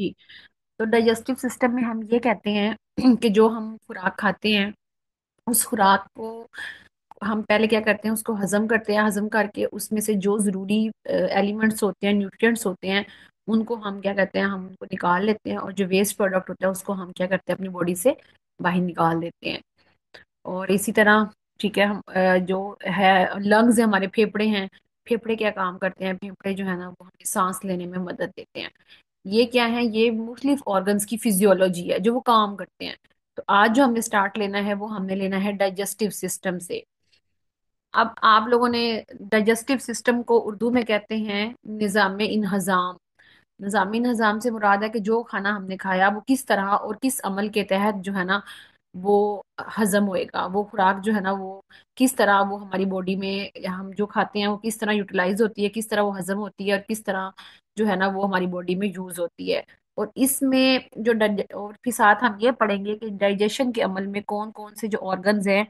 जी। तो digestive system में हम ये कहते हैं कि जो हम खुराक खाते हैं उस खुराक को हम पहले क्या करते हैं, उसको हजम करते हैं। हजम करके उसमें से जो जरूरी एलिमेंट्स होते हैं, न्यूट्रिएंट्स होते हैं, उनको हम क्या करते हैं, हम उनको निकाल लेते हैं। और जो वेस्ट प्रोडक्ट होता है उसको हम क्या करते हैं, अपनी बॉडी से बाहर निकाल देते हैं। और इसी तरह ठीक है, हम जो है लंग्स है, हमारे फेफड़े हैं। फेफड़े क्या काम करते हैं, फेफड़े जो है ना वो हमें सांस लेने में मदद देते हैं। ये क्या है, ये मुख्तलिफ ऑर्गन्स की फिजियोलॉजी है जो वो काम करते हैं। तो आज जो हमने स्टार्ट लेना है वो हमने लेना है डाइजेस्टिव सिस्टम से। अब आप लोगों ने डाइजेस्टिव सिस्टम को उर्दू में कहते हैं निज़ाम इंहज़ाम। निज़ाम इंहज़ाम से मुराद है कि जो खाना हमने खाया वो किस तरह और किस अमल के तहत जो है ना वो हजम होएगा। वो खुराक जो है ना वो किस तरह वो हमारी बॉडी में हम जो खाते हैं वो किस तरह यूटिलाइज होती है, किस तरह वो हजम होती है, और किस तरह जो है ना वो हमारी बॉडी में यूज होती है। और इसमें जो और फिर साथ हम ये पढ़ेंगे कि डाइजेशन के अमल में कौन कौन से जो ऑर्गन्स हैं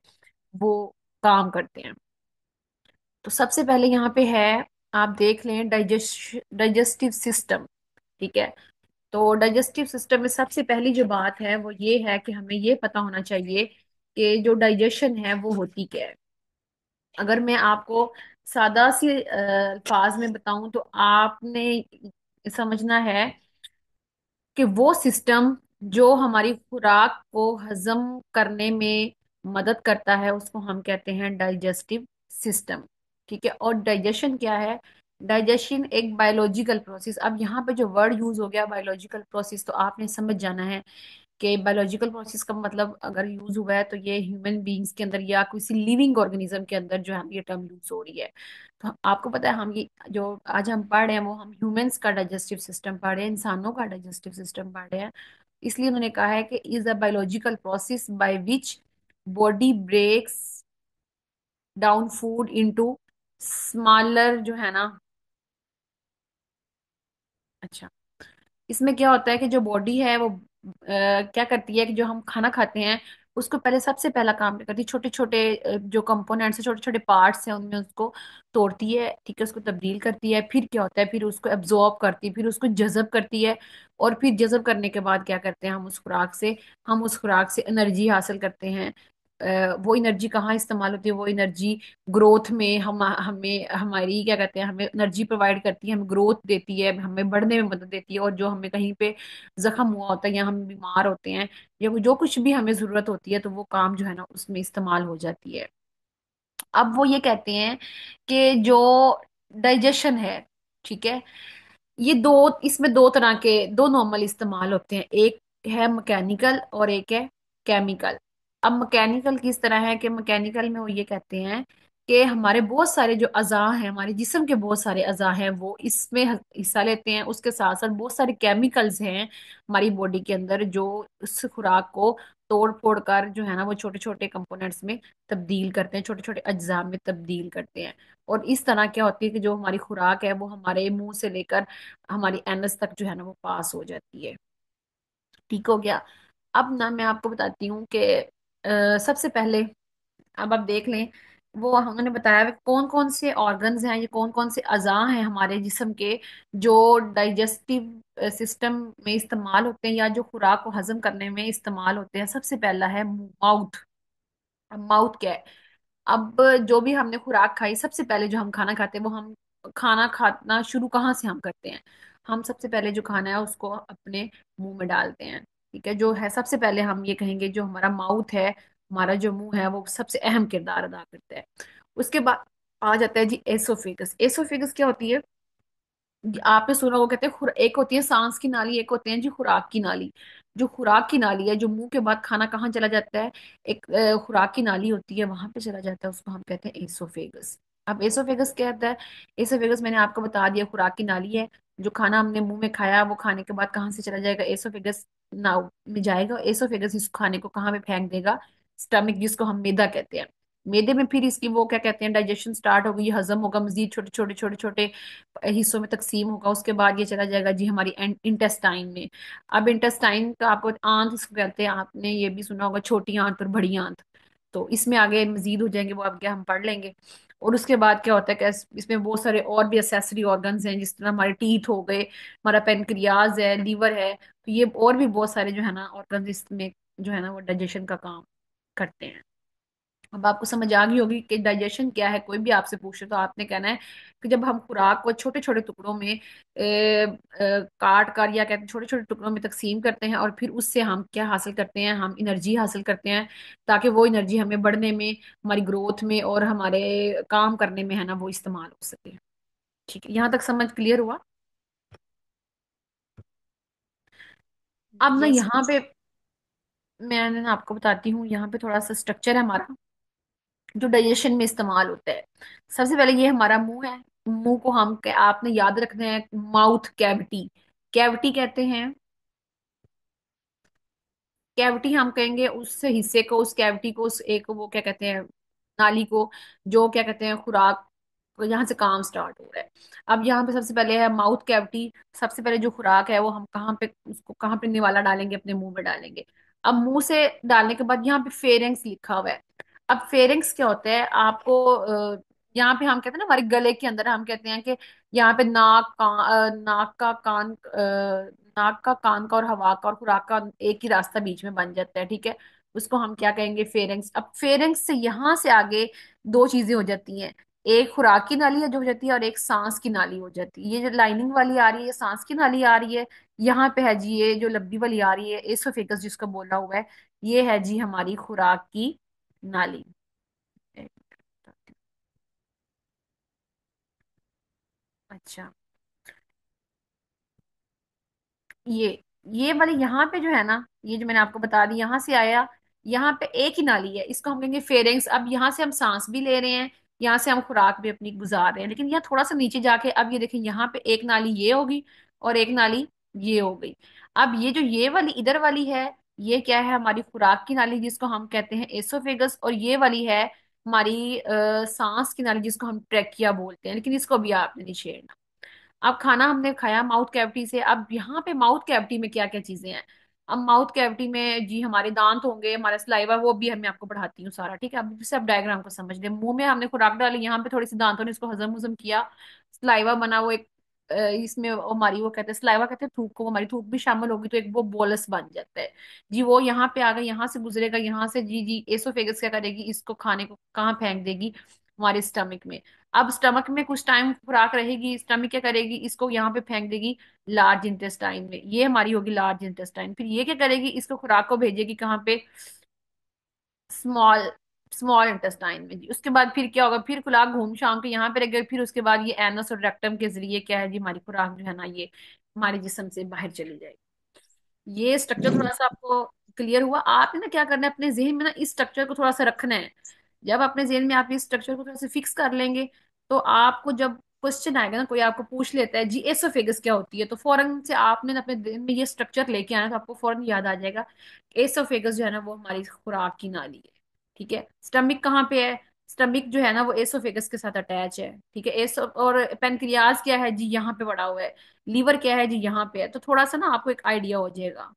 वो काम करते हैं। तो सबसे पहले यहाँ पे है, आप देख लें डाइजेस्टिव सिस्टम। ठीक है। तो डाइजेस्टिव सिस्टम में सबसे पहली जो बात है वो ये है कि हमें ये पता होना चाहिए कि जो डाइजेशन है वो होती क्या है। अगर मैं आपको सादा सी अल्फाज में बताऊं तो आपने समझना है कि वो सिस्टम जो हमारी खुराक को हजम करने में मदद करता है उसको हम कहते हैं डाइजेस्टिव सिस्टम। ठीक है। और डाइजेशन क्या है, डाइजेशन एक बायोलॉजिकल प्रोसेस। अब यहाँ पे जो वर्ड यूज हो गया बायोलॉजिकल प्रोसेस, तो आपने समझ जाना है कि बायोलॉजिकल प्रोसेस का मतलब अगर यूज हुआ है तो ये ह्यूमन बींग्स के अंदर या किसी लिविंग ऑर्गेनिज्म के अंदर जो है ये टर्म यूज हो रही है। तो आपको पता है हम ये जो आज हम पढ़ रहे हैं वो हम ह्यूमंस का डाइजेस्टिव सिस्टम पढ़ रहे हैं, इंसानों का डाइजेस्टिव सिस्टम पढ़ रहे हैं। इसलिए उन्होंने कहा है कि is a biological process by which body breaks down food into smaller जो है ना। अच्छा, इसमें क्या होता है कि जो बॉडी है वो क्या करती है कि जो हम खाना खाते हैं उसको पहले सबसे पहला काम क्या करती है, छोटे छोटे जो कंपोनेंट्स है, छोटे छोटे पार्ट्स हैं, उनमें उसको तोड़ती है। ठीक है, उसको तब्दील करती है। फिर क्या होता है, फिर उसको एब्जॉर्ब करती है, फिर उसको जज़ब करती है। और फिर जज़ब करने के बाद क्या करते हैं, हम उस खुराक से एनर्जी हासिल करते हैं। वो एनर्जी कहाँ इस्तेमाल होती है, वो एनर्जी ग्रोथ में हम हमें हमारी क्या कहते हैं, हमें एनर्जी प्रोवाइड करती है, हमें ग्रोथ देती है, हमें बढ़ने में मदद देती है। और जो हमें कहीं पे जख्म हुआ होता है या हम बीमार होते हैं या जो कुछ भी हमें जरूरत होती है तो वो काम जो है ना उसमें इस्तेमाल हो जाती है। अब वो ये कहते हैं कि जो डाइजेशन है, ठीक है, ये दो, इसमें दो तरह के दो नॉर्मल इस्तेमाल होते हैं। एक है मैकेनिकल और एक है केमिकल। अब मैकेनिकल किस तरह है कि मैकेनिकल में वो ये कहते हैं कि हमारे बहुत सारे जो अज़ा हैं, हमारे जिस्म के बहुत सारे अज़ा हैं वो इसमें हिस्सा लेते हैं। उसके साथ साथ बहुत सारे केमिकल्स हैं हमारी बॉडी के अंदर जो उस खुराक को तोड़ फोड़ कर जो है ना वो छोटे छोटे कंपोनेंट्स में तब्दील करते हैं, छोटे छोटे अज्जा में तब्दील करते हैं। और इस तरह क्या होती है कि जो हमारी खुराक है वो हमारे मुंह से लेकर हमारी एनस तक जो है ना वो पास हो जाती है। ठीक हो गया। अब ना मैं आपको बताती हूँ कि सबसे पहले अब आप देख लें, वो उन्होंने बताया कि कौन कौन से ऑर्गन्स हैं, ये कौन कौन से अज़ा हैं हमारे जिस्म के जो डाइजेस्टिव सिस्टम में इस्तेमाल होते हैं या जो खुराक को हजम करने में इस्तेमाल होते हैं। सबसे पहला है माउथ। अब माउथ क्या है, अब जो भी हमने खुराक खाई, सबसे पहले जो हम खाना खाते हैं वो हम खाना खाना शुरू कहाँ से हम करते हैं, हम सबसे पहले जो खाना है उसको अपने मुंह में डालते हैं। ठीक है, जो है सबसे पहले हम ये कहेंगे जो हमारा माउथ है, हमारा जो मुंह है वो सबसे अहम किरदार अदा करता है। उसके बाद आ जाता है जी एसोफेगस। एसोफेगस क्या होती है, आपने सुना वो कहते हैं एक होती है सांस की नाली, एक होती है जी खुराक की नाली। जो खुराक की नाली है, जो मुंह के बाद खाना कहाँ चला जाता है, एक खुराक की नाली होती है वहां पे चला जाता है, उसको हम कहते हैं एसोफेगस। अब एसोफेगस क्या होता है, एसोफेगस मैंने आपको बता दिया खुराक की नाली है। जो खाना हमने मुंह में खाया वो खाने के बाद कहाँ से चला जाएगा, एसोफेगस ना में जाएगा। एसोफेगस इस खाने को कहाँ पे फेंक देगा, स्टमक जिसको हम मैदा कहते हैं। मैदे में फिर इसकी वो क्या कहते हैं डाइजेशन स्टार्ट होगी, ये हजम होगा, मजीद छोटे छोटे छोटे छोटे हिस्सों में तकसीम होगा। उसके बाद ये चला जाएगा जी हमारी इंटेस्टाइन में। अब इंटेस्टाइन का आपको आंत इसको कहते हैं, आपने ये भी सुना होगा छोटी आंत और बड़ी आंत। तो इसमें आगे मजीद हो जाएंगे, वो आगे हम पढ़ लेंगे। और उसके बाद क्या होता है कि इसमें बहुत सारे और भी एसेसरी ऑर्गन्स हैं, जिस तरह हमारे टीथ हो गए, हमारा पेनक्रियाज है, लीवर है, तो ये और भी बहुत सारे जो है ना ऑर्गन्स इसमें जो है ना वो डाइजेशन का काम करते हैं। अब आपको समझ आ गई होगी कि डाइजेशन क्या है। कोई भी आपसे पूछे तो आपने कहना है कि जब हम खुराक को छोटे छोटे टुकड़ों में काट कर, या कहते हैं छोटे छोटे टुकड़ों में तकसीम करते हैं, और फिर उससे हम क्या हासिल करते हैं, हम एनर्जी हासिल करते हैं, ताकि वो एनर्जी हमें बढ़ने में, हमारी ग्रोथ में और हमारे काम करने में है ना वो इस्तेमाल हो सके। ठीक है, यहाँ तक समझ क्लियर हुआ? अब ना यस यहाँ मिस। पे मैं ना आपको बताती हूँ, यहाँ पे थोड़ा सा स्ट्रक्चर है हमारा जो डाइजेशन में इस्तेमाल होता है। सबसे पहले ये हमारा मुंह है। मुंह को हम आपने याद रखना है, माउथ कैविटी, कैविटी कहते हैं। कैविटी हम कहेंगे उस हिस्से को, उस कैविटी को, उस एक वो क्या कहते हैं, नाली को, जो क्या कहते हैं खुराक, यहाँ से काम स्टार्ट हो रहा है। अब यहाँ पे सबसे पहले है माउथ कैविटी। सबसे पहले जो खुराक है वो हम कहाँ पे, उसको कहाँ पे निवाला डालेंगे, अपने मुंह में डालेंगे। अब मुंह से डालने के बाद यहाँ पे फेरेंक्स लिखा हुआ है। अब फेरेंक्स क्या होता है आपको यहाँ पे हम कहते हैं ना, हमारे गले के अंदर हम कहते हैं कि यहाँ पे नाक का, कान का और हवा का और खुराक का एक ही रास्ता बीच में बन जाता है, ठीक है। उसको हम क्या कहेंगे, फेरेंक्स। अब फेरेंक्स से यहाँ से आगे दो चीजें हो जाती हैं। एक खुराक की नाली है जो हो जाती है, और एक सांस की नाली हो जाती है। ये जो लाइनिंग वाली आ रही है, ये सांस की नाली आ रही है। यहाँ पे है जी ये जो लब्बी वाली आ रही है, एसोफेगस जिसको बोला हुआ है, ये है जी हमारी खुराक की नाली। अच्छा, ये वाली यहाँ पे जो है ना, ये जो मैंने आपको बता दी, यहाँ से आया, यहाँ पे एक ही नाली है, इसको हम कहेंगे फेरेंक्स। अब यहाँ से हम सांस भी ले रहे हैं, यहाँ से हम खुराक भी अपनी गुजार रहे हैं, लेकिन यहाँ थोड़ा सा नीचे जाके अब ये देखें, यहाँ पे एक नाली ये होगी और एक नाली ये हो गई। अब ये जो ये वाली इधर वाली है, ये क्या है, हमारी खुराक की नाली जिसको हम कहते हैं एसोफेगस, और ये वाली है हमारी सांस की नाली जिसको हम ट्रेकिया बोलते हैं, लेकिन इसको भी आपने नहीं छेड़ना। अब खाना हमने खाया माउथ कैविटी से, अब यहाँ पे माउथ कैविटी में क्या क्या चीजें हैं। अब माउथ कैविटी में जी हमारे दांत होंगे, हमारा सलाइवा, वो भी मैं आपको पढ़ाती हूँ सारा, ठीक है। अब जैसे आप डायग्राम को समझ लें, मुंह में हमने खुराक डाली, यहाँ पे थोड़ी सी दांतों ने इसको हजम हजम किया, सलाइवा बना, वो एक इसमें हमारी वो कहते हैं सलाइवा कहते हैं थूक को, वो हमारी थूक भी शामिल होगी तो एक वो बोलस बन जाता है जी। वो यहाँ पे आ गया, यहाँ से गुजरेगा, यहाँ से जी जी एसोफेगस क्या करेगी, इसको खाने को कहाँ फेंक देगी, हमारे स्टमक में। अब स्टमक में कुछ टाइम खुराक रहेगी, स्टमक क्या करेगी, इसको यहाँ पे फेंक देगी लार्ज इंटेस्टाइन में, ये हमारी होगी लार्ज इंटेस्टाइन। फिर ये क्या करेगी, इसको खुराक को भेजेगी कहाँ पे, स्मॉल स्मॉल इंटेस्टाइन में जी। उसके बाद फिर क्या होगा, फिर खुराक घूम शाम के यहाँ पे रहेगी, फिर उसके बाद ये एनस और रेक्टम के जरिए क्या है जी, हमारी खुराक जो है ना ये हमारे जिस्म से बाहर चली जाएगी। ये स्ट्रक्चर थोड़ा सा आपको क्लियर हुआ? आपने ना क्या करना है, अपने जहन में ना इस स्ट्रक्चर को थोड़ा सा रखना है। जब अपने जहन में आप इस स्ट्रक्चर को थोड़ा सा फिक्स कर लेंगे, तो आपको जब क्वेश्चन आएगा ना, कोई आपको पूछ लेता है जी एसोफेगस क्या होती है, तो फौरन से आपने ना अपने दिल में ये स्ट्रक्चर लेके आना, तो आपको फौरन याद आ जाएगा एसोफेगस जो है ना वो हमारी खुराक की नाली है, ठीक है। स्टमक कहाँ पे है, स्टमक जो है ना वो एसोफेगस के साथ अटैच है, ठीक है। एसो और पेनक्रियाज क्या है जी, यहाँ पे पड़ा हुआ है। लीवर क्या है जी, यहाँ पे है। तो थोड़ा सा ना आपको एक आइडिया हो जाएगा।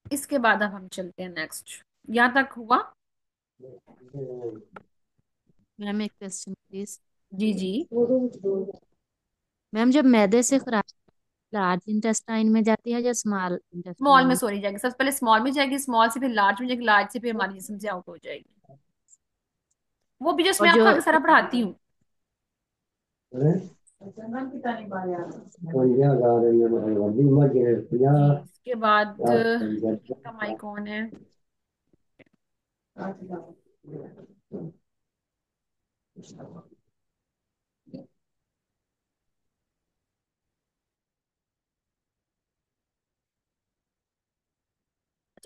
इसके बाद अब हम चलते हैं नेक्स्ट। यहाँ तक हुआ? मैम एक क्वेश्चन प्लीज। जी जी। मैम जब मैदे से खुराक लार्ज इंटेस्टाइन में जाती है या स्मॉल स्मॉल इंटेस्टाइन में में? सॉरी जाएगी, सबसे पहले स्मॉल में जाएगी, स्मॉल से फिर लार्ज में जाएगी, लार्ज से फिर हमारी जिस्म से आउट हो जाएगी। वो भी जस्ट और मैं आपको जो आगे सारा पढ़ाती हूँ। जी इसके बाद इनका माइक कौन है?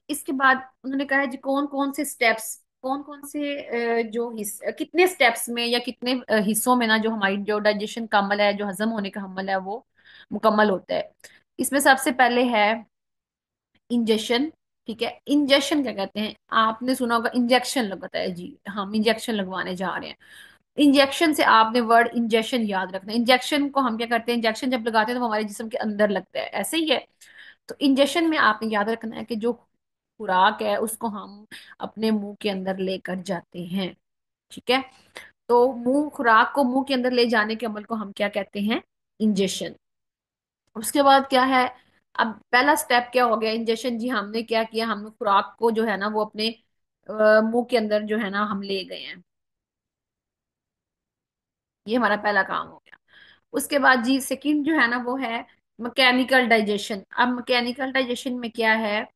इसके बाद उन्होंने कहा है जी कौन कौन से स्टेप्स, कौन कौन से जो कितने स्टेप्स में या कितने हिस्सों में ना जो हमारी जो डाइजेशन का अमल है, जो हजम होने का अमल है वो मुकम्मल होता है। इसमें सबसे पहले है इंजेक्शन, ठीक है। इंजेक्शन क्या कहते हैं, आपने सुना होगा इंजेक्शन लगता है जी, हम इंजेक्शन लगवाने जा रहे हैं। इंजेक्शन से आपने वर्ड इंजेक्शन याद रखना है। इंजेक्शन को हम क्या करते हैं, इंजेक्शन जब लगाते हैं तो वो हमारे जिस्म के अंदर लगता है, ऐसे ही है। तो इंजेक्शन में आपने याद रखना है कि जो खुराक है उसको हम अपने मुंह के अंदर लेकर जाते हैं। ठीक है। तो मुंह खुराक को मुंह के अंदर ले जाने के अमल को हम क्या कहते हैं? इंजेशन। उसके बाद क्या है? अब पहला स्टेप क्या हो गया? इंजेक्शन। जी हमने क्या किया, हमने खुराक को जो है ना वो अपने मुंह के अंदर जो है ना हम ले गए हैं। ये हमारा पहला काम हो गया। उसके बाद जी सेकंड जो है ना वो है मैकेनिकल डाइजेशन। अब मैकेनिकल डाइजेशन में क्या है?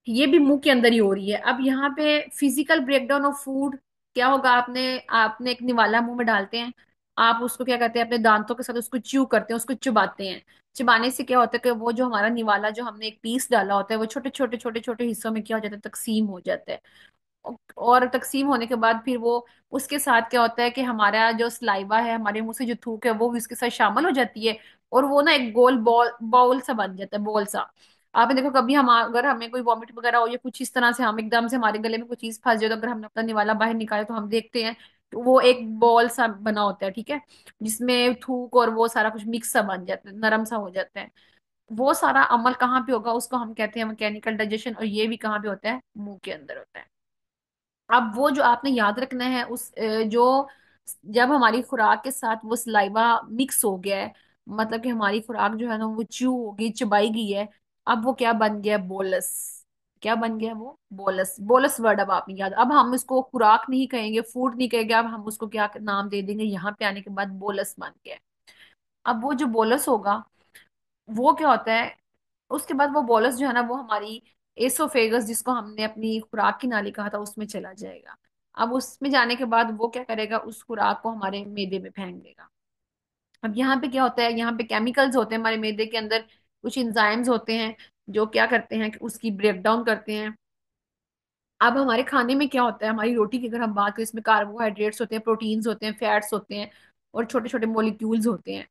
ये भी मुंह के अंदर ही हो रही है। अब यहाँ पे फिजिकल ब्रेकडाउन ऑफ फूड क्या होगा? आपने आपने एक निवाला मुंह में डालते हैं, आप उसको क्या करते हैं, अपने दांतों के साथ उसको च्यू करते हैं, उसको चुबाते हैं। चबाने से क्या होता है कि वो जो हमारा निवाला जो हमने एक पीस डाला होता है वो छोटे छोटे छोटे छोटे हिस्सों में क्या हो जाता है, तकसीम हो जाता है। और तकसीम होने के बाद फिर वो उसके साथ क्या होता है कि हमारा जो सलाइवा है, हमारे मुंह से जो थूक है वो भी उसके साथ शामिल हो जाती है। और वो ना एक गोल बॉल बाउल सा बन जाता है, बॉल सा। आपने देखो कभी हम अगर हमें कोई वॉमिट वगैरह हो या कुछ इस तरह से हम एकदम से हमारे गले में कोई चीज फंस जाए, तो अगर हमने अपना निवाला बाहर निकाले तो हम देखते हैं तो वो एक बॉल सा बना होता है। ठीक है। जिसमें थूक और वो सारा कुछ मिक्स सा बन जाता है, नरम सा हो जाता है। वो सारा अमल कहाँ पे होगा? उसको हम कहते हैं मैकेनिकल डाइजेशन। और ये भी कहाँ पे होता है? मुंह के अंदर होता है। अब वो जो आपने याद रखना है उस जो जब हमारी खुराक के साथ वो सलाइवा मिक्स हो गया है, मतलब कि हमारी खुराक जो है ना वो च्यू हो गई, चबाई गई है। अब वो क्या बन गया? बोलस। क्या बन गया वो? बोलस। बोलस वर्ड अब आपने याद। अब हम इसको खुराक नहीं कहेंगे, फूड नहीं कहेंगे, अब हम उसको क्या नाम दे देंगे? यहाँ पे आने के बाद बोलस बन गया। अब वो जो बोलस होगा वो क्या होता है? उसके बाद वो बोलस जो है ना वो हमारी एसोफेगस, जिसको हमने अपनी खुराक की नाली कहा था, उसमें चला जाएगा। अब उसमें जाने के बाद वो क्या करेगा? उस खुराक को हमारे मैदे में फेंक देगा। अब यहाँ पे क्या होता है? यहाँ पे केमिकल्स होते हैं हमारे मैदे के अंदर, कुछ एंजाइम्स होते हैं जो क्या करते हैं कि उसकी ब्रेक डाउन करते हैं। अब हमारे खाने में क्या होता है? हमारी रोटी की अगर हम बात करें, इसमें कार्बोहाइड्रेट्स होते हैं, प्रोटीन्स होते हैं, फैट्स होते हैं, और छोटे छोटे मॉलिक्यूल्स होते हैं।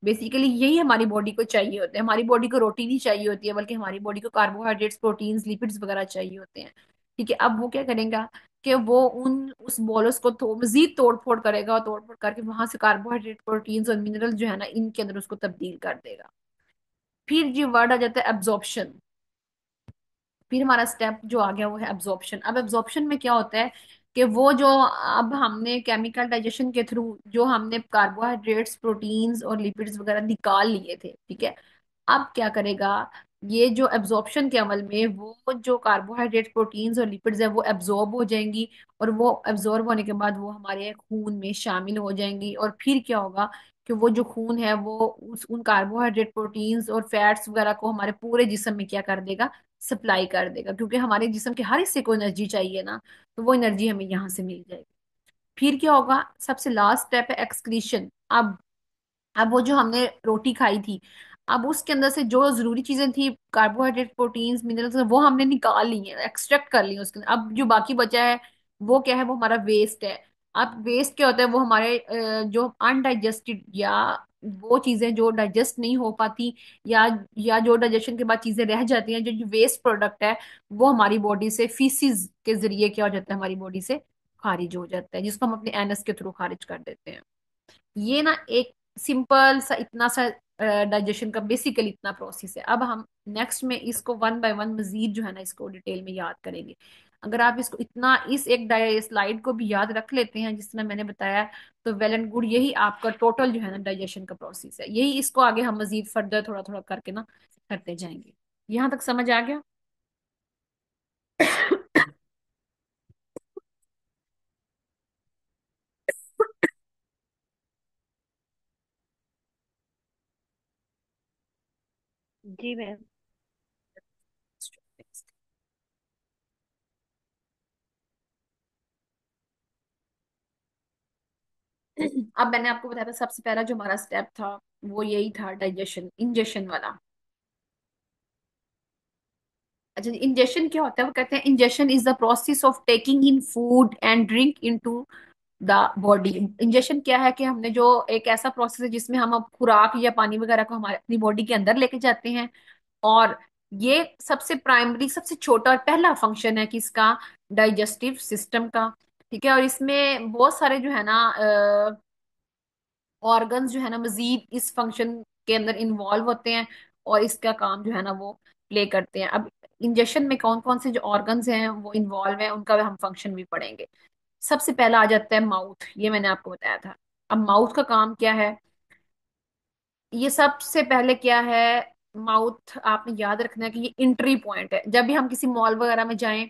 बेसिकली यही हमारी बॉडी को चाहिए होते हैं। हमारी बॉडी को रोटी नहीं चाहिए होती है, बल्कि हमारी बॉडी को कार्बोहाइड्रेट्स, प्रोटीन्स, लिपिड्स वगैरह चाहिए होते हैं। ठीक है। अब वो क्या करेगा कि वो उन उस बोलस को मजीद तोड़ फोड़ करेगा, और तोड़ फोड़ करके वहां से कार्बोहाइड्रेट, प्रोटीन्स और मिनरल जो है ना इनके अंदर उसको तब्दील कर देगा। फिर ये वर्ड आ जाता है एब्जॉर्प्शन। फिर हमारा स्टेप जो आ गया वो है एब्जॉर्प्शन। अब एब्जॉर्प्शन में क्या होता है कि वो जो अब हमने केमिकल डाइजेशन के थ्रू जो हमने कार्बोहाइड्रेट्स, प्रोटीन्स और लिपिड्स वगैरह निकाल लिए थे, ठीक है, अब क्या करेगा? ये जो एब्जॉर्प्शन के अमल में वो जो कार्बोहाइड्रेट, प्रोटीन्स और लिपिड्स है वो एब्जॉर्ब हो जाएंगी। और वो एब्जॉर्ब होने के बाद वो हमारे खून में शामिल हो जाएंगी। और फिर क्या होगा कि वो जो खून है वो उस उन कार्बोहाइड्रेट, प्रोटीन्स और फैट्स वगैरह को हमारे पूरे जिस्म में क्या कर देगा? सप्लाई कर देगा। क्योंकि हमारे जिस्म के हर हिस्से को एनर्जी चाहिए ना, तो वो एनर्जी हमें यहाँ से मिल जाएगी। फिर क्या होगा? सबसे लास्ट स्टेप है एक्सक्रीशन। अब वो जो हमने रोटी खाई थी, अब उसके अंदर से जो जरूरी चीजें थी, कार्बोहाइड्रेट, प्रोटीन्स, मिनरल्स, वो हमने निकाल ली है, एक्सट्रैक्ट कर ली है उसके अंदर। अब जो बाकी बचा है वो क्या है? वो हमारा वेस्ट है। अब वेस्ट क्या होता है? वो हमारे जो अनडाइजेस्टेड या वो चीजें जो डाइजेस्ट नहीं हो पाती, या जो डाइजेशन के बाद चीजें रह जाती हैं, जो वेस्ट प्रोडक्ट है, वो हमारी बॉडी से फीसिस के जरिए क्या हो जाता है? हमारी बॉडी से खारिज हो जाता है, जिसको हम अपने एनस के थ्रू खारिज कर देते हैं। ये ना एक सिंपल सा इतना सा डाइजेशन का बेसिकली इतना प्रोसेस है। अब हम नेक्स्ट में इसको वन बाय वन मजीद जो है ना इसको डिटेल में याद करेंगे। अगर आप इसको इतना इस एक स्लाइड को भी याद रख लेते हैं जिस तरह मैंने बताया, तो वेल एंड गुड। यही आपका टोटल जो है ना डाइजेशन का प्रोसेस है। यही इसको आगे हम मजीद फर्दर थोड़ा थोड़ा करके ना करते जाएंगे। यहाँ तक समझ आ गया? जी मैम। अब मैंने आपको बताया था सबसे पहला जो हमारा स्टेप था वो यही था, डाइजेशन, इंजेक्शन वाला। अच्छा, इंजेक्शन क्या होता है? वो कहते हैं injection is the process of taking in food and drink into the body. Injection क्या है कि हमने जो एक ऐसा प्रोसेस है जिसमें हम अब खुराक या पानी वगैरह को हमारे अपनी बॉडी के अंदर लेके जाते हैं। और ये सबसे प्राइमरी, सबसे छोटा और पहला फंक्शन है किसका? डाइजेस्टिव सिस्टम का। ठीक है। और इसमें बहुत सारे जो है ना ऑर्गन्स जो है ना मजीद इस फंक्शन के अंदर इन्वॉल्व होते हैं, और इसका काम जो है ना वो प्ले करते हैं। अब इंजेक्शन में कौन कौन से जो ऑर्गन्स हैं वो इन्वॉल्व हैं, उनका हम फंक्शन भी पढ़ेंगे। सबसे पहला आ जाता है माउथ, ये मैंने आपको बताया था। अब माउथ का काम क्या है, ये सबसे पहले क्या है, माउथ आपने याद रखना है कि ये एंट्री पॉइंट है। जब भी हम किसी मॉल वगैरह में जाएं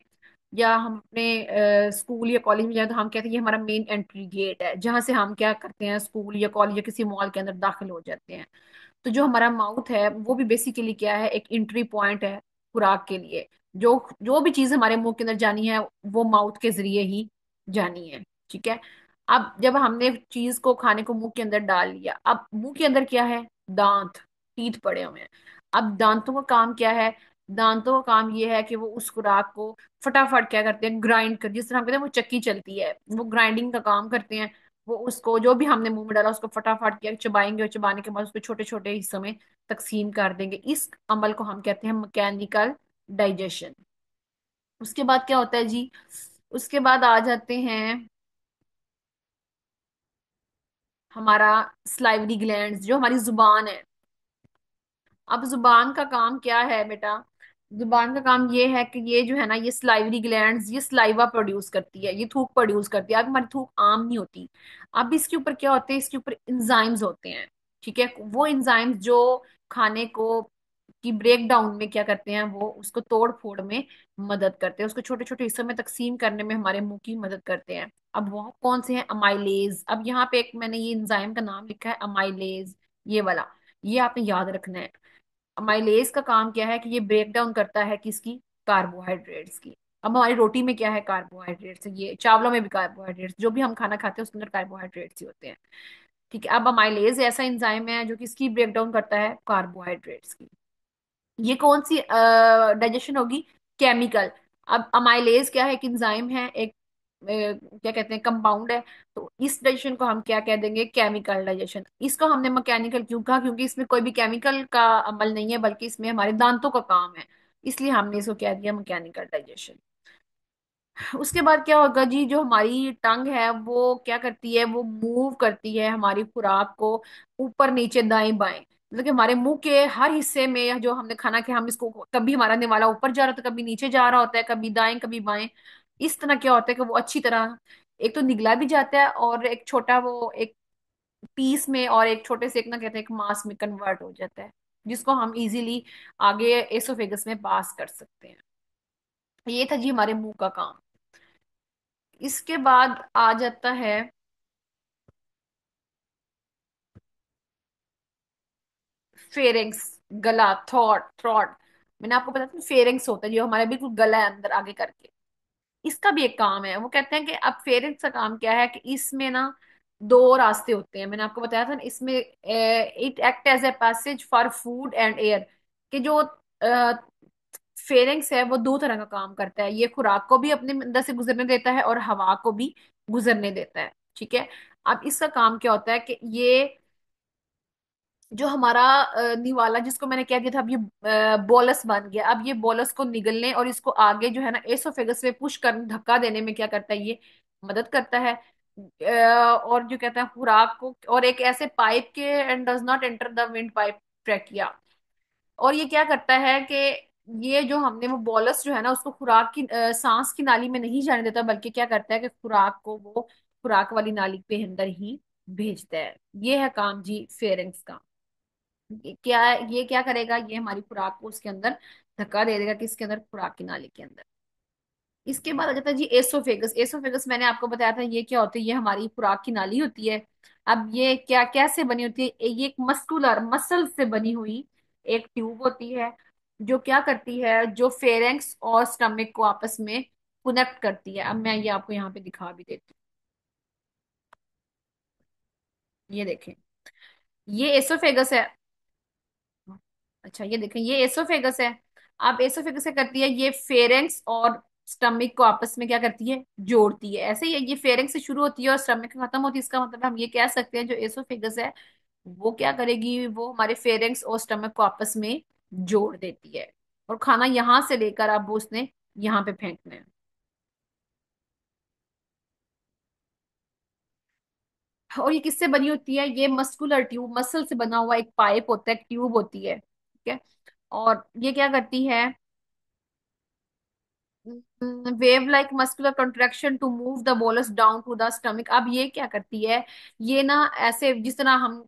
या हम अपने स्कूल या कॉलेज में जाएं तो हम कहते हैं ये हमारा मेन एंट्री गेट है, जहां से हम क्या करते हैं, स्कूल या कॉलेज या किसी मॉल के अंदर दाखिल हो जाते हैं। तो जो हमारा माउथ है वो भी बेसिकली क्या है, एक एंट्री पॉइंट है खुराक के लिए। जो जो भी चीज हमारे मुंह के अंदर जानी है वो माउथ के जरिए ही जानी है। ठीक है। अब जब हमने चीज को खाने को मुंह के अंदर डाल लिया, अब मुंह के अंदर क्या है, दांत, टीथ पड़े हुए हैं। अब दांतों का काम क्या है, दांतों का काम ये है कि वो उस खुराक को फटाफट क्या करते हैं, ग्राइंड कर, जिस तरह हम कहते हैं वो चक्की चलती है, वो ग्राइंडिंग का काम करते हैं। वो उसको जो भी हमने मुंह में डाला उसको फटाफट क्या चबाएंगे, और चबाने के बाद उसको छोटे छोटे हिस्सों में तकसीम कर देंगे। इस अमल को हम कहते हैं मैकेनिकल डाइजेशन। उसके बाद क्या होता है जी, उसके बाद आ जाते हैं हमारा स्लाइवरी ग्लैंड्स, जो हमारी जुबान है। अब जुबान का काम क्या है बेटा, जुबान का काम ये है कि ये जो है ना, ये स्लाइवरी ग्लैंड्स ये स्लाइवा प्रोड्यूस करती है, ये थूक प्रोड्यूस करती है। अब हमारी थूक आम नहीं होती। अब इसके ऊपर क्या होते हैं, इसके ऊपर इंजाइम्स होते हैं। ठीक है, वो इंजाइम्स जो खाने को की ब्रेक डाउन में क्या करते हैं, वो उसको तोड़ फोड़ में मदद करते हैं, उसको छोटे छोटे हिस्सों में तकसीम करने में हमारे मुंह की मदद करते हैं। अब वो कौन से हैं, अमाइलेज। अब यहाँ पे एक मैंने ये इंजाइम का नाम लिखा है अमाइलेज, ये वाला, ये आपने याद रखना है। अमाइलेज का काम क्या है कि ये ब्रेक डाउन करता है किसकी, कार्बोहाइड्रेट्स की। अब हमारी रोटी में क्या है, कार्बोहाइड्रेट्स है, ये चावलों में भी कार्बोहाइड्रेट्स, जो भी हम खाना खाते हैं उसके अंदर कार्बोहाइड्रेट्स ही होते हैं। ठीक है। अब अमाइलेज ऐसा एंजाइम है जो किसकी ब्रेक डाउन करता है, कार्बोहाइड्रेट्स की। ये कौन सी डाइजेशन होगी, केमिकल। अब अमाइलेज क्या है, एक एंजाइम है, एक क्या कहते हैं, कंपाउंड है। तो इस डाइजेशन को हम क्या कह देंगे, केमिकल डाइजेशन। इसको हमने मैकेनिकल क्यों कहा, क्योंकि इसमें कोई भी केमिकल का अमल नहीं है, बल्कि इसमें हमारे दांतों का काम है, इसलिए हमने इसको कह दिया मैकेनिकल डाइजेशन। उसके बाद क्या होगा जी, जो हमारी टंग है वो क्या करती है, वो मूव करती है हमारी खुराक को ऊपर नीचे दाएं बाएं। मतलब कि हमारे मुंह के हर हिस्से में जो हमने खाना खाया, हम इसको कभी हमारा निवाला ऊपर जा रहा होता है, कभी नीचे जा रहा होता है, कभी दाएं कभी बाएं। इस तरह क्या होता है कि वो अच्छी तरह एक तो निगला भी जाता है, और एक छोटा वो एक पीस में और एक छोटे से एक ना कहते हैं एक मास में कन्वर्ट हो जाता है, जिसको हम इजीली आगे एसोफेगस में पास कर सकते हैं। ये था जी हमारे मुंह का काम। इसके बाद आ जाता है फेरिंग्स, गला, थ्रॉट। मैंने आपको बताया था फेरिंग्स होता है जो हमारा बिल्कुल गला है अंदर आगे करके। इसका भी एक काम है, वो कहते हैं कि अब फेरिंग्स का काम क्या है, कि इसमें ना दो रास्ते होते हैं, मैंने आपको बताया था ना, इसमें it act as a passage for food and air. कि जो फेरिंग्स है वो दो तरह का काम करता है, ये खुराक को भी अपने अंदर से गुजरने देता है और हवा को भी गुजरने देता है। ठीक है। अब इसका काम क्या होता है कि ये जो हमारा निवाला जिसको मैंने कह दिया था, अब ये बोलस बन गया। अब ये बोलस को निगलने और इसको आगे जो है ना एसोफेगस में पुश कर धक्का देने में क्या करता है, ये मदद करता है। और जो कहता है खुराक को, और एक ऐसे पाइप के and does not enter the wind pipe trachea. और ये क्या करता है कि ये जो हमने वो बोलस जो है ना उसको खुराक की सांस की नाली में नहीं जाने देता, बल्कि क्या करता है कि खुराक को वो खुराक वाली नाली पे अंदर ही भेजता है। ये है काम जी फेरेंक्स का। ये क्या करेगा, ये हमारी खुराक को उसके अंदर धक्का दे देगा, किसके अंदर, खुराक की नाली के अंदर। इसके बाद आ जाता है जी एसोफेगस। एसोफेगस मैंने आपको बताया था ये क्या होती है, ये हमारी खुराक की नाली होती है। अब ये क्या कैसे बनी होती है, ये एक मस्कुलर मसल से बनी हुई एक ट्यूब होती है, जो क्या करती है, जो फेरेंक्स और स्टमक को आपस में कनेक्ट करती है। अब मैं ये आपको यहाँ पे दिखा भी देती हूँ, ये देखें, ये एसोफेगस है। अच्छा ये देखें, ये एसोफेगस है। अब एसोफेगस क्या करती है, ये फेरेंक्स और स्टमक को आपस में क्या करती है, जोड़ती है। ऐसे ही है, ये फेरेंक्स से शुरू होती है और स्टमक में खत्म होती है। इसका मतलब हम ये कह सकते हैं जो एसोफेगस है वो क्या करेगी, वो हमारे फेरेंक्स और स्टमक को आपस में जोड़ देती है, और खाना यहां से लेकर अब वो उसने यहाँ पे फेंकना है। और ये किससे बनी होती है, ये मस्कुलर ट्यूब, मसल से बना हुआ एक पाइप होता है, एक ट्यूब होती है। ठीक है। और ये क्या करती है, wave like muscular contraction to move the bolus down to the stomach. अब ये क्या करती है, ये ना ऐसे जिस तरह हम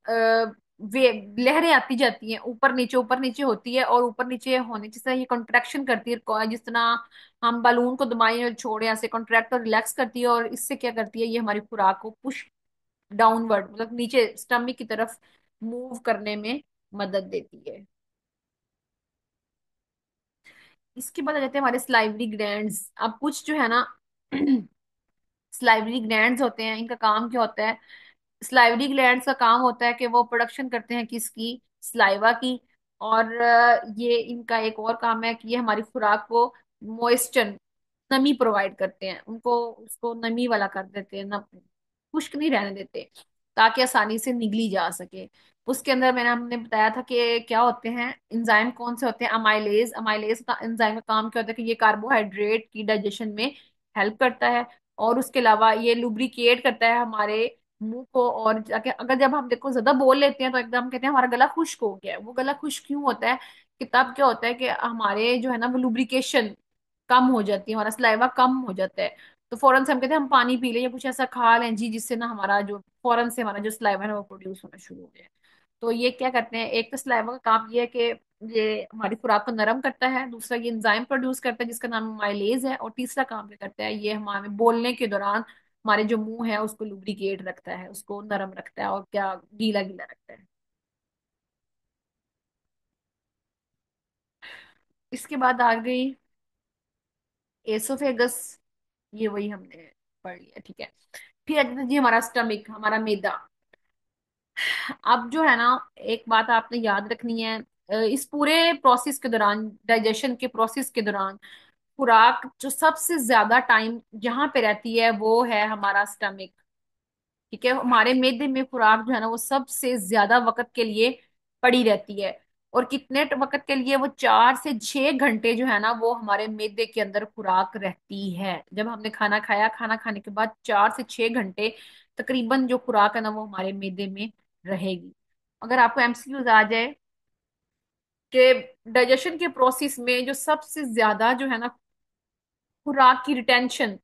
वेव लहरें आती जाती हैं, ऊपर नीचे होती है, और ऊपर नीचे होने जिस तरह ये कंट्रैक्शन करती है, जिस तरह हम बलून को दबाएं और छोड़े, ऐसे कॉन्ट्रैक्ट और रिलैक्स करती है, और इससे क्या करती है, ये हमारी खुराक को पुश डाउनवर्ड मतलब नीचे स्टमक की तरफ मूव करने में मदद देती है। इसके बाद आ जाते हैं हमारे स्लाइवरी ग्लैंड्स। अब कुछ जो है ना स्लाइवरी ग्लैंड्स होते हैं, इनका काम क्या होता है। स्लाइवरी ग्लैंड्स का काम होता है कि वो प्रोडक्शन करते हैं किसकी, स्लाइवा की। और ये इनका एक और काम है कि ये हमारी खुराक को मॉइस्चर, नमी प्रोवाइड करते हैं, उनको उसको नमी वाला कर देते हैं, न खुश्क नहीं रहने देते, ताकि आसानी से निगली जा सके। उसके अंदर हमने बताया था कि क्या होते हैं एंजाइम, कौन से होते हैं, अमाइलेज। अमाइलेज का एंजाइम का काम क्या होता है कि ये कार्बोहाइड्रेट की डाइजेशन में हेल्प करता है, और उसके अलावा ये लुब्रिकेट करता है हमारे मुंह को। और जाके अगर जब हम देखो ज्यादा बोल लेते हैं तो एकदम कहते हैं हमारा गला खुश्क हो गया है। वो गला खुश्क क्यों होता है, कि तब क्या होता है कि हमारे जो है ना वो लुब्रिकेशन कम हो जाती है, हमारा सलाइवा कम हो जाता है। तो फौरन से हम कहते हैं हम पानी पी लें या कुछ ऐसा खा लें जी, जिससे ना हमारा जो फौरन से हमारा जो सलाइवा है ना वो प्रोड्यूस होना शुरू हो जाए। तो ये क्या करते हैं, एक तो सलाइवा का काम ये है कि ये हमारी खुराक को नरम करता है, दूसरा ये एंजाइम प्रोड्यूस करता है जिसका नाम माइलेज है, और तीसरा काम क्या करता है, ये हमारे बोलने के दौरान हमारे जो मुंह है उसको लुब्रिकेट रखता है, उसको नरम रखता है, और क्या गीला गीला रखता है। इसके बाद आ गई एसोफेगस। ये वही हमने पढ़ लिया, ठीक है। फिर आ जाता है जी हमारा स्टमक, हमारा मैदा। अब जो है ना, एक बात आपने याद रखनी है, इस पूरे प्रोसेस के दौरान, डाइजेशन के प्रोसेस के दौरान, खुराक जो सबसे ज्यादा टाइम जहां पे रहती है वो है हमारा स्टमक। ठीक है, हमारे मैदे में खुराक जो है ना वो सबसे ज्यादा वक्त के लिए पड़ी रहती है। और कितने वक्त के लिए, वो 4 से 6 घंटे जो है ना वो हमारे मैदे के अंदर खुराक रहती है। जब हमने खाना खाया, खाना खाने के बाद 4 से 6 घंटे तकरीबन जो खुराक है ना वो हमारे मैदे में रहेगी। अगर आपको एमसीक्यूज आ जाए कि डाइजेशन के प्रोसेस में जो सबसे ज्यादा जो है ना खुराक की रिटेंशन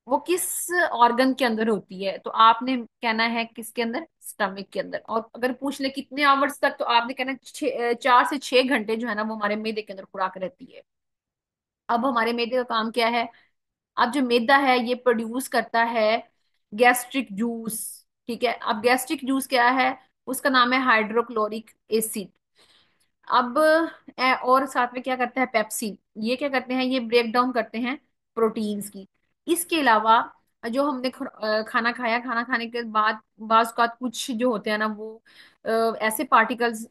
वो किस ऑर्गन के अंदर होती है, तो आपने कहना है किसके अंदर, स्टमक के अंदर। और अगर पूछ ले कितने आवर्स तक, तो आपने कहना है 4 से 6 घंटे जो है ना वो हमारे मैदे के अंदर खुराक रहती है। अब हमारे मैदे का काम क्या है। अब जो मैदा है ये प्रोड्यूस करता है गैस्ट्रिक जूस। ठीक है, अब गैस्ट्रिक जूस क्या है, उसका नाम है हाइड्रोक्लोरिक एसिड। अब और साथ में क्या करता है पेप्सिन, ये क्या करते हैं, ये ब्रेक डाउन करते हैं प्रोटीन्स की। इसके अलावा जो हमने खाना खाया, खाना खाने के बाद बाज का कुछ जो होते हैं ना वो ऐसे पार्टिकल्स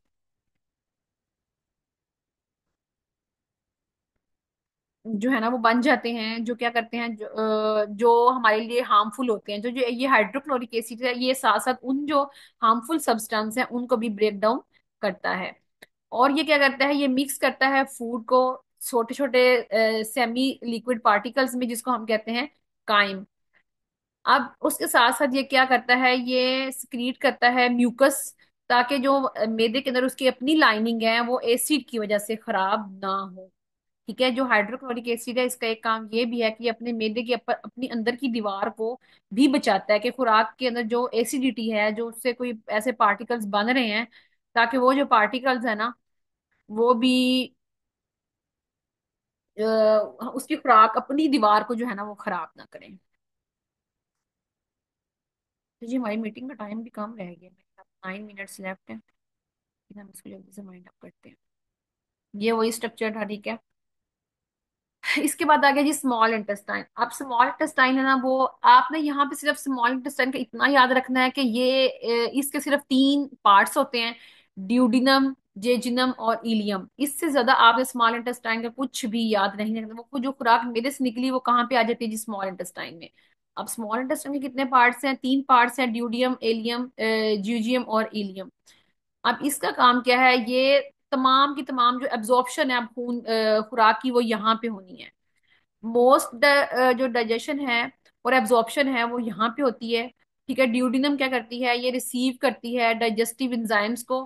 जो है ना वो बन जाते हैं, जो क्या करते हैं, जो हमारे लिए हार्मफुल होते हैं। जो जो ये हाइड्रोक्लोरिक एसिड है, ये साथ साथ उन जो हार्मफुल सब्सटेंस हैं उनको भी ब्रेक डाउन करता है। और ये क्या करता है, ये मिक्स करता है फूड को छोटे छोटे सेमी लिक्विड पार्टिकल्स में, जिसको हम कहते हैं काइम। अब उसके साथ साथ ये क्या करता है, ये सिक्रीट करता है म्यूकस, ताकि जो मैदे के अंदर उसकी अपनी लाइनिंग है वो एसिड की वजह से खराब ना हो। ठीक है, जो हाइड्रोक्लोरिक एसिड है इसका एक काम ये भी है कि अपने मैदे की अपनी अंदर की दीवार को भी बचाता है, कि खुराक के अंदर जो एसिडिटी है, जो उससे कोई ऐसे पार्टिकल्स बन रहे हैं, ताकि वो जो पार्टिकल्स है ना वो भी उसकी खुराक अपनी दीवार को जो है ना वो खराब ना करें। तो जी हमारी मीटिंग का टाइम भी कम रह गया, 9 मिनट्स लेफ्ट है, लेकिन हम इसको जल्दी से माइंड अप करते हैं। ये वही स्ट्रक्चर था, ठीक है। इसके बाद आ गया जी स्मॉल इंटेस्टाइन। अब स्मॉल इंटेस्टाइन है ना वो, आपने यहाँ पे सिर्फ स्मॉल इंटेस्टाइन का इतना याद रखना है कि ये इसके सिर्फ 3 पार्ट्स होते हैं, ड्यूडिनम, जेजिनम और इलियम। इससे ज्यादा आपने स्मॉल इंटेस्टाइन का कुछ भी याद नहीं रखना। वो जो खुराक मेरे से निकली वो कहाँ पे आ जाती है जी, स्मॉल इंटेस्टाइन में। अब स्मॉल इंटेस्टाइन के कितने पार्ट्स हैं, 3 पार्ट्स हैं, ड्यूडियम, एलियम, ज्यूजियम और इलियम। अब इसका काम क्या है, ये तमाम की तमाम जो एब्जॉर्प्शन है अब खून खुराक की वो यहाँ पे होनी है। मोस्ट जो डाइजेशन है और एब्जॉर्प्शन है वो यहाँ पे होती है। ठीक है, ड्यूडिनम क्या करती है, ये रिसीव करती है डाइजेस्टिव एंजाइम्स को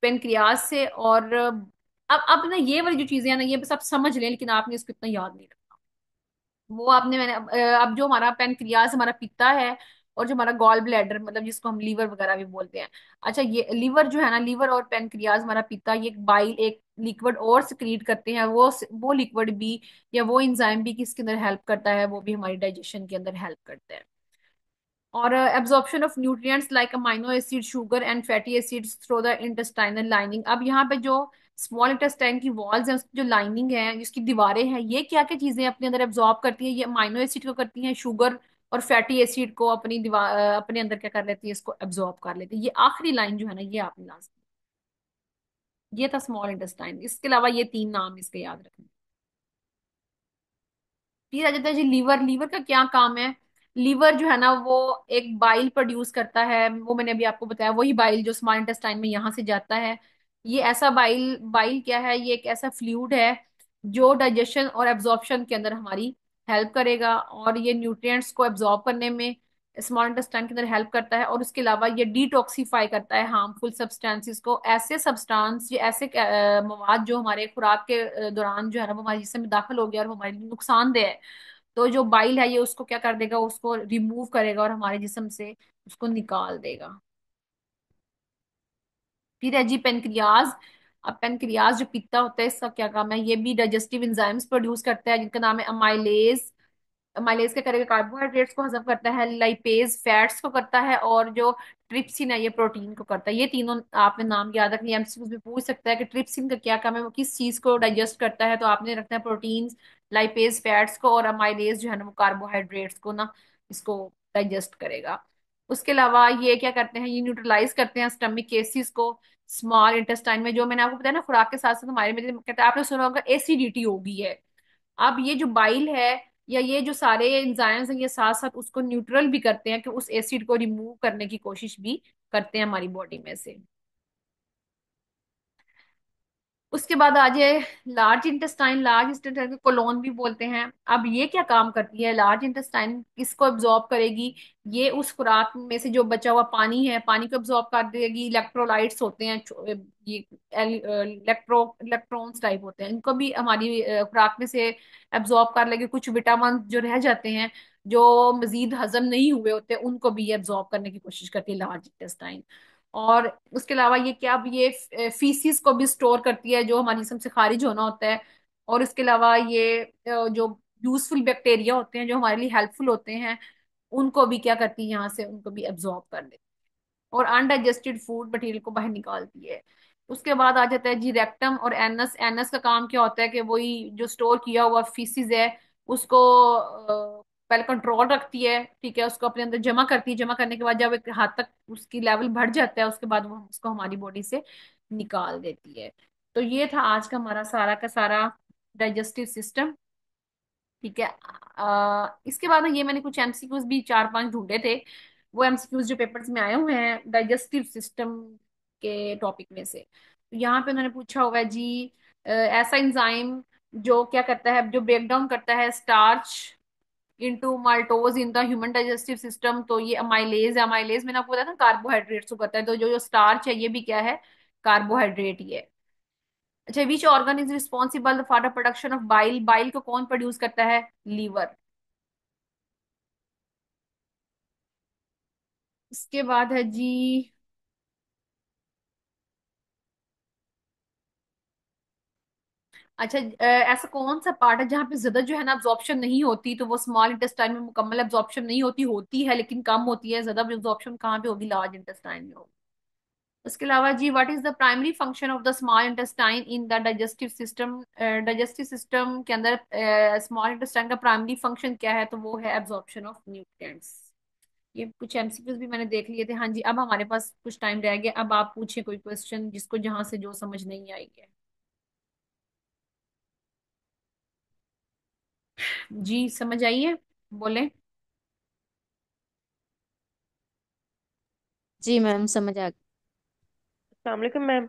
पेनक्रियास से। और अब ना ये वाली जो चीजें हैं ना ये बस आप समझ लें, लेकिन आपने इसको इतना याद नहीं रखना। वो आपने मैंने अब जो हमारा पेनक्रियास हमारा पित्ता है, और जो हमारा गॉल ब्लैडर मतलब जिसको हम लीवर वगैरह भी बोलते हैं। अच्छा, ये लीवर जो है ना, लीवर और पेनक्रियास हमारा पित्ता, ये एक बाइल एक लिक्विड और सिक्रीट करते हैं। वो लिक्विड भी या वो एंजाइम भी किसके अंदर हेल्प करता है, वो भी हमारी डाइजेशन के अंदर हेल्प करता है। और absorption of nutrients like amino acid, sugar and fatty acids through the intestinal lining. अब यहाँ पे जो स्मॉल इंटेस्टाइन की वॉल्स हैं, उसकी जो लाइनिंग है, जिसकी दीवारें हैं, ये क्या क्या चीजें अपने अंदर एब्जॉर्ब करती हैं? ये अमाइनो एसिड को करती हैं, शुगर और फैटी एसिड को अपनी दीवार अपने अंदर क्या कर लेती है, इसको एब्जॉर्ब कर लेती है। ये आखिरी लाइन जो है ना, ये आपने लास्ट, ये था स्मॉल इंटेस्टाइन। इसके अलावा ये तीन नाम इसके याद रखने। फिर आ जाता है जी लीवर। लीवर का क्या काम है? लीवर जो है ना, वो एक बाइल प्रोड्यूस करता है, वो मैंने अभी आपको बताया, वही बाइल जो स्मॉल इंटेस्टाइन में यहाँ से जाता है। ये ऐसा बाइल, बाइल क्या है, ये एक ऐसा फ्लूइड है जो डाइजेशन और एब्जॉर्प्शन के अंदर हमारी हेल्प करेगा, और ये न्यूट्रिएंट्स को एब्जॉर्ब करने में स्मॉल इंटेस्टाइन के अंदर हेल्प करता है। और उसके अलावा ये डिटॉक्सिफाई करता है हार्मफुल सब्सटेंसेस को, ऐसे सब्सटेंस ये ऐसे मवाद जो हमारे खुराक के दौरान जो है ना, वो हमारे जिस्म में दाखिल हो गया और वो हमारे लिए नुकसानदेह है, तो जो बाइल है ये उसको क्या कर देगा, उसको रिमूव करेगा और हमारे जिस्म से उसको निकाल देगा। फिर है जी पेनक्रियाज। अब पेनक्रियाज जो पित्ता होता है, इसका क्या काम है? ये भी डाइजेस्टिव एंजाइम्स प्रोड्यूस करता है, जिनका नाम है अमाइलेज। माइलेज क्या करेगा? कार्बोहाइड्रेट्स को हजम करता है, लाइपेज फैट्स को करता है, और जो ट्रिप्सिन है ये प्रोटीन को करता है। ये तीनों आपने नाम याद रखनी है, एमसीक्यू में पूछ सकता है कि ट्रिप्सिन का क्या काम है, वो किस चीज को डाइजेस्ट करता है, तो आपने रखना है प्रोटीन, लाइपेज फैट्स को, और अमाइलेज जो है ना वो कार्बोहाइड्रेट्स को ना, इसको डाइजेस्ट करेगा। उसके अलावा ये क्या करते हैं, ये न्यूट्रलाइज करते हैं स्टमिक एसिड्स को स्मॉल इंटेस्टाइन में। जो मैंने आपको बताया ना, खुराक के साथ साथ हमारे में कहते हैं, आपने सुना होगा एसिडिटी होगी है। अब ये जो बाइल है या ये जो सारे एंजाइम्स हैं, ये साथ साथ उसको न्यूट्रल भी करते हैं, कि उस एसिड को रिमूव करने की कोशिश भी करते हैं हमारी बॉडी में से। उसके बाद आ जाए लार्ज इंटेस्टाइन। लार्ज इंटेस्टाइन को कोलोन भी बोलते हैं। अब ये क्या काम करती है? लार्ज इंटेस्टाइन किसको एब्जॉर्ब करेगी? ये उस खुराक में से जो बचा हुआ पानी है, पानी को एब्जॉर्ब कर देगी। इलेक्ट्रोलाइट्स होते हैं, ये इलेक्ट्रॉन्स टाइप होते हैं, इनको भी हमारी खुराक में से एब्जॉर्ब कर लेगी। कुछ विटामिन जो रह जाते हैं, जो मजीद हजम नहीं हुए होते, उनको भी ये एब्जॉर्ब करने की कोशिश करती है लार्ज इंटेस्टाइन। और उसके अलावा ये क्या, अब ये फीसिस को भी स्टोर करती है, जो हमारे जिस्म से खारिज होना होता है। और इसके अलावा ये जो यूजफुल बैक्टीरिया होते हैं, जो हमारे लिए हेल्पफुल होते हैं, उनको भी क्या करती है, यहाँ से उनको भी एब्जॉर्ब कर लेती है, और अनडाइजेस्टेड फूड मटेरियल को बाहर निकालती है। उसके बाद आ जाता है जी रेक्टम और एनस। एनस का काम क्या होता है? कि वही जो स्टोर किया हुआ फीसिस है, उसको पहले कंट्रोल रखती है, ठीक है, उसको अपने अंदर जमा करती है। जमा करने के बाद जब एक हाथ तक उसकी लेवल बढ़ जाता है, उसके बाद वो उसको हमारी बॉडी से निकाल देती है। तो ये था आज का हमारा सारा का सारा डाइजेस्टिव सिस्टम, ठीक है। इसके बाद ना, ये मैंने कुछ एमसीक्यूज भी चार पांच ढूंढे थे, वो एमसीक्यूज जो पेपर्स में आए हुए हैं डाइजेस्टिव सिस्टम के टॉपिक में से। तो यहाँ पे उन्होंने पूछा हुआ है जी, ऐसा एंजाइम जो क्या करता है, जो ब्रेक डाउन करता है starch into maltose in the human digestive system, तो ये अमाइलेज है। अमाइलेज मैंने आपको बताया था कार्बोहाइड्रेट्स को करता है, तो जो जो स्टार्च है ये भी क्या है, कार्बोहाइड्रेट ही है। अच्छा, which organ is responsible for the production of bile? Bile को कौन प्रोड्यूस करता है? लीवर। इसके बाद है जी, अच्छा ऐसा कौन सा पार्ट है जहाँ पे ज्यादा जो है ना अब्जॉर्प्शन नहीं होती? तो वो स्मॉल इंटेस्टाइन में मुकम्मल अब्जॉर्प्शन नहीं होती, होती है लेकिन कम होती है। ज्यादा अब्जॉर्प्शन कहाँ पे होगी? लार्ज इंटेस्टाइन में होगी। उसके अलावा जी, what is the primary function of the small intestine in the digestive system? Digestive system के अंदर स्मॉल इंटेस्टाइन का प्राइमरी फंक्शन क्या है? तो वो है एब्जॉर्प्शन ऑफ न्यूट्रिएंट्स। ये कुछ एमसीक्यूज भी मैंने देख लिए थे। हाँ जी, अब हमारे पास कुछ टाइम रह गया, अब आप पूछे कोई क्वेश्चन जिसको जहां से जो समझ नहीं आई है। जी समझ आई है, बोले। जी मैम, समझ आ गई। अस्सलाम वालेकुम मैम।